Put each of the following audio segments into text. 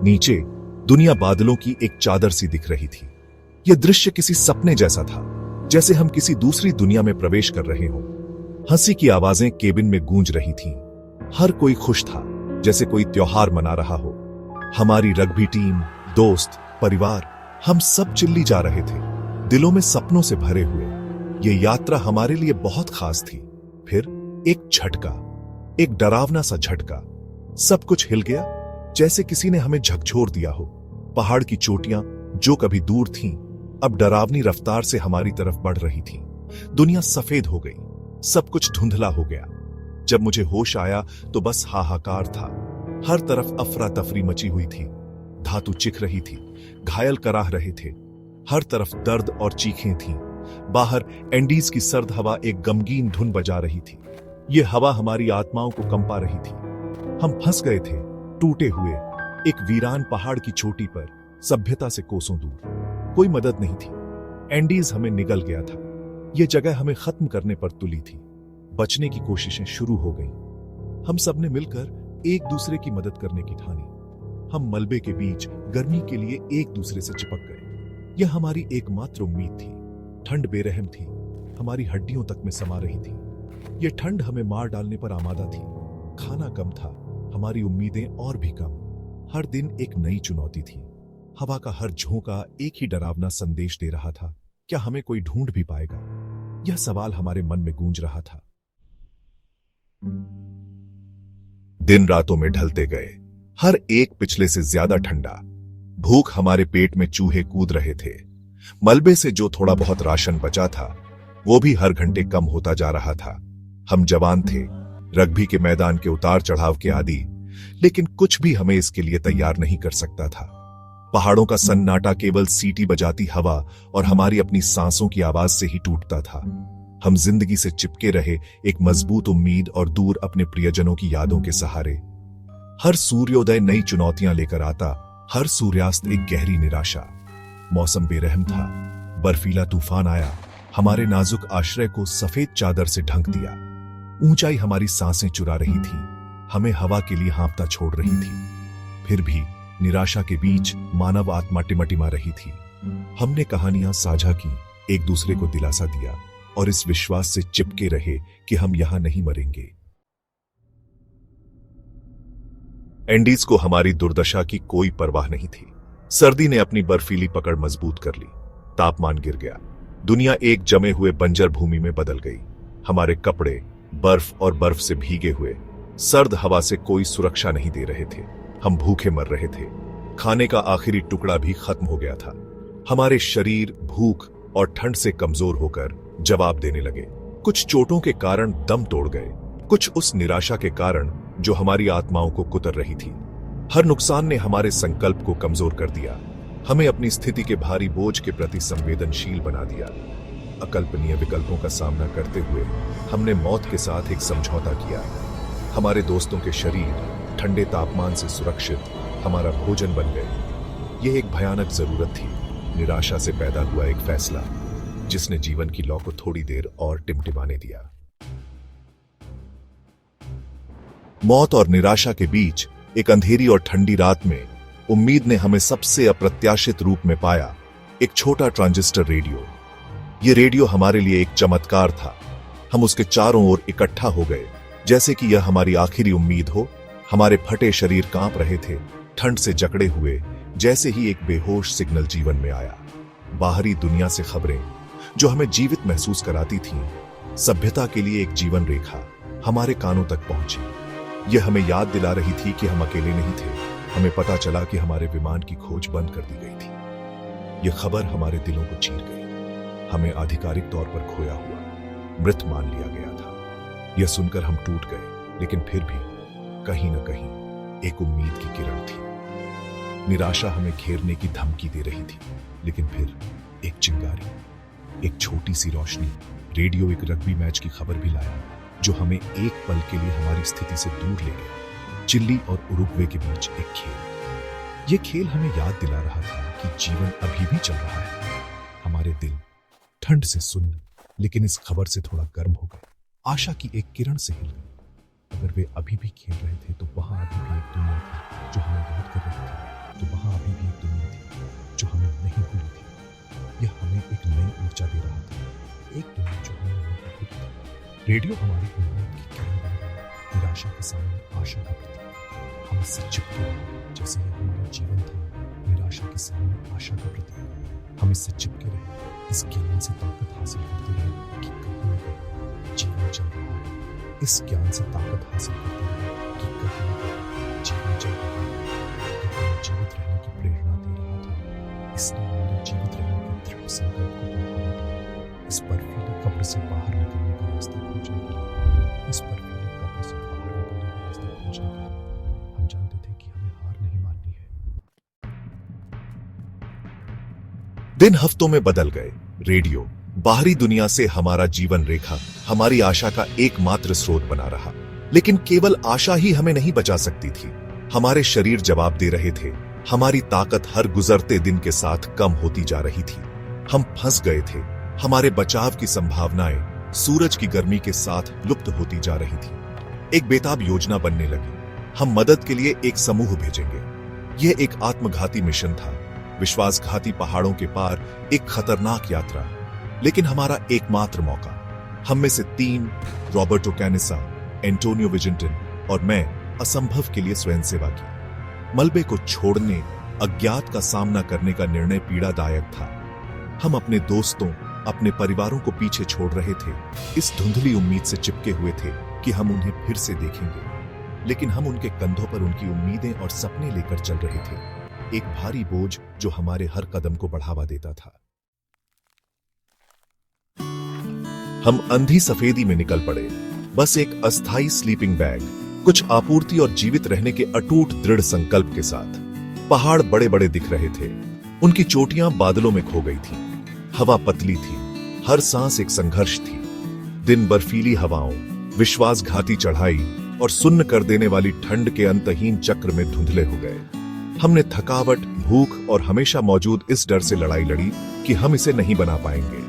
नीचे दुनिया बादलों की एक चादर सी दिख रही थी। यह दृश्य किसी सपने जैसा था, जैसे हम किसी दूसरी दुनिया में प्रवेश कर रहे हों। हंसी की आवाजें केबिन में गूंज रही थीं। हर कोई खुश था, जैसे कोई त्योहार मना रहा हो। हमारी रग्बी टीम, दोस्त, परिवार, हम सब चिल्ली जा रहे थे, दिलों में सपनों से भरे हुए। ये यात्रा हमारे लिए बहुत खास थी। फिर एक झटका, एक डरावना सा झटका। सब कुछ हिल गया, जैसे किसी ने हमें झकझोर दिया हो। पहाड़ की चोटियां जो कभी दूर थीं, अब डरावनी रफ्तार से हमारी तरफ बढ़ रही थीं। दुनिया सफेद हो गई, सब कुछ धुंधला हो गया। जब मुझे होश आया तो बस हाहाकार था। हर तरफ अफरा तफरी मची हुई थी। धातु चिख रही थी, घायल कराह रहे थे। हर तरफ दर्द और चीखें थीं। बाहर एंडीज की सर्द हवा एक गमगीन धुन बजा रही थी। यह हवा हमारी आत्माओं को कंपा रही थी। हम फंस गए थे, टूटे हुए, एक वीरान पहाड़ की चोटी पर, सभ्यता से कोसों दूर। कोई मदद नहीं थी। एंडीज हमें निगल गया था। यह जगह हमें खत्म करने पर तुली थी। बचने की कोशिशें शुरू हो गईं। हम सबने मिलकर एक दूसरे की मदद करने की ठानी। हम मलबे के बीच गर्मी के लिए एक दूसरे से चिपक गए। यह हमारी एकमात्र उम्मीद थी। ठंड बेरहम थी, हमारी हड्डियों तक में समा रही थी। यह ठंड हमें मार डालने पर आमादा थी। खाना कम था, हमारी उम्मीदें और भी कम। हर दिन एक नई चुनौती थी। हवा का हर झोंका एक ही डरावना संदेश दे रहा था। क्या हमें कोई ढूंढ भी पाएगा? यह सवाल हमारे मन में गूंज रहा था। दिन रातों में ढलते गए, हर एक पिछले से ज्यादा ठंडा। भूख हमारे पेट में चूहे कूद रहे थे। मलबे से जो थोड़ा बहुत राशन बचा था, वो भी हर घंटे कम होता जा रहा था। हम जवान थे, रग्बी के मैदान के उतार चढ़ाव के आदी, लेकिन कुछ भी हमें इसके लिए तैयार नहीं कर सकता था। पहाड़ों का सन्नाटा केवल सीटी बजाती हवा और हमारी अपनी सांसों की आवाज से ही टूटता था। हम जिंदगी से चिपके रहे, एक मजबूत उम्मीद और दूर अपने प्रियजनों की यादों के सहारे। हर सूर्योदय नई चुनौतियां लेकर आता, हर सूर्यास्त एक गहरी निराशा। मौसम बेरहम था, बर्फीला तूफान आया, हमारे नाजुक आश्रय को सफेद चादर से ढक दिया। ऊंचाई हमारी सांसें चुरा रही थी, हमें हवा के लिए हाँफता छोड़ रही थी। फिर भी निराशा के बीच मानव आत्मा टिमटिमा रही थी। हमने कहानियां साझा की, एक दूसरे को दिलासा दिया और इस विश्वास से चिपके रहे कि हम यहां नहीं मरेंगे। एंडीज को हमारी दुर्दशा की कोई परवाह नहीं थी। सर्दी ने अपनी बर्फीली पकड़ मजबूत कर ली। तापमान गिर गया, दुनिया एक जमे हुए बंजर भूमि में बदल गई। हमारे कपड़े बर्फ और बर्फ से भीगे हुए, सर्द हवा से कोई सुरक्षा नहीं दे रहे थे। हम भूखे मर रहे थे। खाने का आखिरी टुकड़ा भी खत्म हो गया था। हमारे शरीर भूख और ठंड से कमजोर होकर जवाब देने लगे। कुछ चोटों के कारण दम तोड़ गए, कुछ उस निराशा के कारण जो हमारी आत्माओं को कुतर रही थी। हर नुकसान ने हमारे संकल्प को कमजोर कर दिया, हमें अपनी स्थिति के भारी बोझ के प्रति संवेदनशील बना दिया। अकल्पनीय विकल्पों का सामना करते हुए हमने मौत के साथ एक समझौता किया। हमारे दोस्तों के शरीर ठंडे तापमान से सुरक्षित हमारा भोजन बन गए। यह एक भयानक जरूरत थी, निराशा से पैदा हुआ एक फैसला, जिसने जीवन की लौ को थोड़ी देर और टिमटिमाने दिया। मौत और निराशा के बीच एक अंधेरी और ठंडी रात में उम्मीद ने हमें सबसे अप्रत्याशित रूप में पाया। एक छोटा ट्रांजिस्टर रेडियो। यह रेडियो हमारे लिए एक चमत्कार था। हम उसके चारों ओर इकट्ठा हो गए, जैसे कि यह हमारी आखिरी उम्मीद हो। हमारे फटे शरीर कांप रहे थे, ठंड से जकड़े हुए, जैसे ही एक बेहोश सिग्नल जीवन में आया। बाहरी दुनिया से खबरें जो हमें जीवित महसूस कराती थीं, सभ्यता के लिए एक जीवन रेखा हमारे कानों तक पहुंची। यह हमें याद दिला रही थी कि हम अकेले नहीं थे। हमें पता चला कि हमारे विमान की खोज बंद कर दी गई थी। यह खबर हमारे दिलों को चीर गई। हमें आधिकारिक तौर पर खोया हुआ, मृत मान लिया गया था। यह सुनकर हम टूट गए, लेकिन फिर भी कहीं न कहीं एक उम्मीद की किरण थी। निराशा हमें घेरने की धमकी दे रही थी, लेकिन फिर एक चिंगारी, एक छोटी सी रोशनी। रेडियो एक रग्बी मैच की खबर भी लाया, जो हमें एक पल के लिए हमारी स्थिति से दूर ले गया। चिली और उरुग्वे के बीच एक खेल। यह खेल हमें याद दिला रहा था कि जीवन अभी भी चल रहा है। हमारे दिल ठंड से सुन्न, लेकिन इस खबर से थोड़ा गर्म हो गए। आशा की एक किरण से हिल गए। अगर वे अभी भी खेल रहे थे तो वहां अभी भी एक दुनिया थी जो हमें याद कर रही थी। छुपी भी एक दुनिया थी जो हमें नहीं भूली थी। यह हमें एक नई ऊर्जा दे रहा था, एक दुनिया जो हमें नहीं भूली थी। रेडियो हमारी उम्मीद की किरण बन गई, निराशा के सामने आशा का प्रतीक। हम इससे चिपके रहे जैसे यह हमारा जीवन था, निराशा के सामने आशा का प्रतीक। हम इससे चिपके रहे, इस ज्ञान से ताकत हासिल करते रहे कि कहीं न कहीं जीवन चल रहा है। इस ज्ञान से ताकत हासिल करते रहे कि कहीं न कहीं जीवन चल रहा है। यह हमें जीवित रहने की प्रेरणा दे रहा था। इसने हमारे जीवित रहने के दृढ़ संकल्प को बढ़ावा दिया। इस बर्फीली कब्र से बाहर निकलने का रास्ता खोजने के लिए, इस बर्फीली कब्र से बाहर निकलने का रास्ता खोजने के लिए हम जानते थे कि हमें हार नहीं माननी है। दिन हफ्तों में बदल गए। रेडियो बाहरी दुनिया से हमारा जीवन रेखा, हमारी आशा का एकमात्र स्रोत बना रहा। लेकिन केवल आशा ही हमें नहीं बचा सकती थी। हमारे शरीर जवाब दे रहे थे। हमारी ताकत हर गुजरते दिन के साथ कम होती जा रही थी। हम फंस गए थे। हमारे बचाव की संभावनाएं सूरज की गर्मी के साथ लुप्त होती जा रही थी। एक बेताब योजना बनने लगी। हम मदद के लिए एक समूह भेजेंगे। यह एक आत्मघाती मिशन था, विश्वासघाती पहाड़ों के पार एक खतरनाक यात्रा, लेकिन हमारा एकमात्र मौका। हम में से 3, रॉबर्टो कैनिसा, एंटोनियो विजिंटन और मैं, असंभव के लिए स्वयंसेवा की। मलबे को छोड़ने, अज्ञात का सामना करने का निर्णय पीड़ादायक था। हम अपने दोस्तों, अपने परिवारों को पीछे छोड़ रहे थे। इस धुंधली उम्मीद से चिपके हुए थे कि हम उन्हें फिर से देखेंगे। लेकिन हम उनके कंधों पर उनकी उम्मीदें और सपने लेकर चल रहे थे, एक भारी बोझ जो हमारे हर कदम को बढ़ावा देता था। हम अंधी सफेदी में निकल पड़े, बस एक अस्थाई स्लीपिंग बैग, कुछ आपूर्ति और जीवित रहने के अटूट दृढ़ संकल्प के साथ। पहाड़ बड़े बड़े दिख रहे थे, उनकी चोटियां बादलों में खो गई थी। हवा पतली थी, हर सांस एक संघर्ष थी। दिन बर्फीली हवाओं, विश्वासघाती चढ़ाई और सुन्न कर देने वाली ठंड के अंतहीन चक्र में धुंधले हो गए। हमने थकावट, भूख और हमेशा मौजूद इस डर से लड़ाई लड़ी कि हम इसे नहीं बना पाएंगे।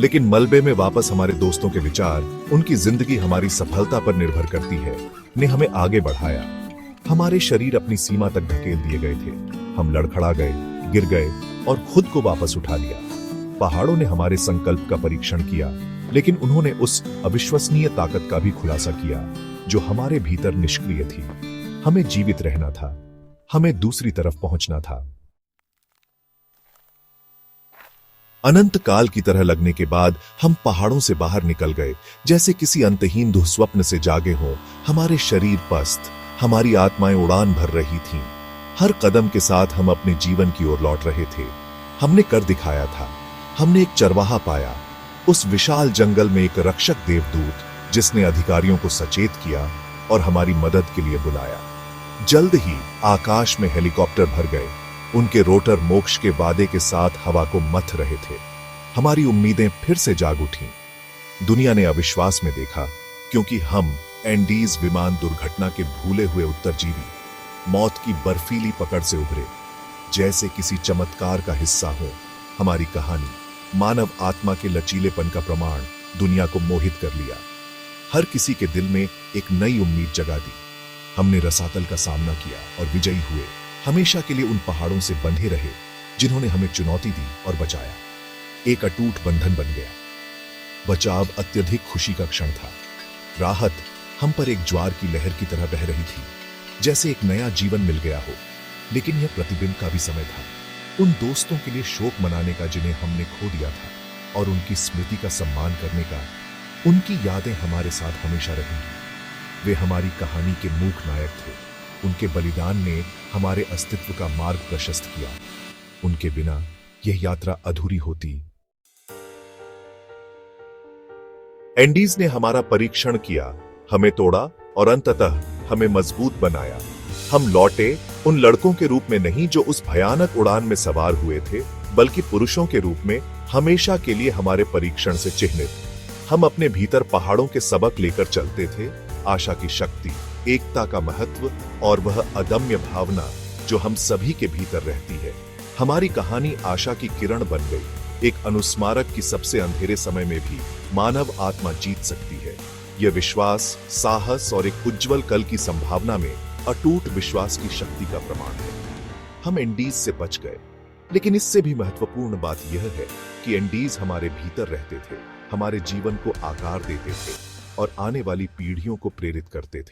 लेकिन मलबे में वापस हमारे दोस्तों के विचार, उनकी जिंदगी हमारी सफलता पर निर्भर करती है, ने हमें आगे बढ़ाया। हमारे शरीर अपनी सीमा तक धकेल दिए गए थे। हम लड़खड़ा गए, गिर गए और खुद को वापस उठा लिया। पहाड़ों ने हमारे संकल्प का परीक्षण किया, लेकिन उन्होंने उस अविश्वसनीय ताकत का भी खुलासा किया जो हमारे भीतर निष्क्रिय थी। हमें जीवित रहना था, हमें दूसरी तरफ पहुंचना था। अनंत काल की तरह लगने के बाद हम पहाड़ों से बाहर निकल गए, जैसे किसी अंतहीन दुःस्वप्न से जागे हों। हमारे शरीर पस्त, हमारी आत्माएं उड़ान भर रही थीं। हर कदम के साथ हम अपने जीवन की ओर लौट रहे थे। हमने कर दिखाया था। हमने एक चरवाहा पाया, उस विशाल जंगल में एक रक्षक देवदूत जिसने अधिकारियों को सचेत किया और हमारी मदद के लिए बुलाया। जल्द ही आकाश में हेलीकॉप्टर भर गए। उनके रोटर मोक्ष के वादे के साथ हवा को मथ रहे थे। हमारी उम्मीदें फिर से जाग उठीं। दुनिया ने अविश्वास में देखा, क्योंकि हम एंडीज विमान दुर्घटना के भूले हुए उत्तरजीवी मौत की बर्फीली पकड़ से उभरे। जैसे किसी चमत्कार का हिस्सा हो, हमारी कहानी मानव आत्मा के लचीलेपन का प्रमाण दुनिया को मोहित कर लिया। हर किसी के दिल में एक नई उम्मीद जगा दी। हमने रसातल का सामना किया और विजयी हुए। हमेशा के लिए उन पहाड़ों से बंधे रहे जिन्होंने हमें चुनौती दी और बचाया। एक अटूट बंधन बन गया। बचाव अत्यधिक खुशी का क्षण था। राहत हम पर एक ज्वार की लहर की तरह बह रही थी, जैसे एक नया जीवन मिल गया हो। लेकिन यह प्रतिबिंब का भी समय था, उन दोस्तों के लिए शोक मनाने का जिन्हें हमने खो दिया था, और उनकी स्मृति का सम्मान करने का। उनकी यादें हमारे साथ हमेशा रहेंगी। वे हमारी कहानी के मूक नायक थे। उनके बलिदान ने हमारे अस्तित्व का मार्ग प्रशस्त किया। उनके बिना यह यात्रा अधूरी होती। एंडीज ने हमारा परीक्षण किया, हमें तोड़ा और अंततः हमें मजबूत बनाया। हम लौटे उन लड़कों के रूप में नहीं जो उस भयानक उड़ान में सवार हुए थे, बल्कि पुरुषों के रूप में, हमेशा के लिए हमारे परीक्षण से चिह्नित। हम अपने भीतर पहाड़ों के सबक लेकर चलते थे, आशा की शक्ति, एकता का महत्व और वह अदम्य भावना जो हम सभी के भीतर रहती है। हमारी कहानी आशा की किरण बन गई, एक अनुस्मारक की सबसे अंधेरे समय में भी मानव आत्मा जीत सकती है। यह विश्वास, साहस और एक उज्जवल कल की संभावना में अटूट विश्वास की शक्ति का प्रमाण है। हम एंडीज से बच गए, लेकिन इससे भी महत्वपूर्ण बात यह है कि एंडीज हमारे भीतर रहते थे, हमारे जीवन को आकार देते थे और आने वाली पीढ़ियों को प्रेरित करते थे।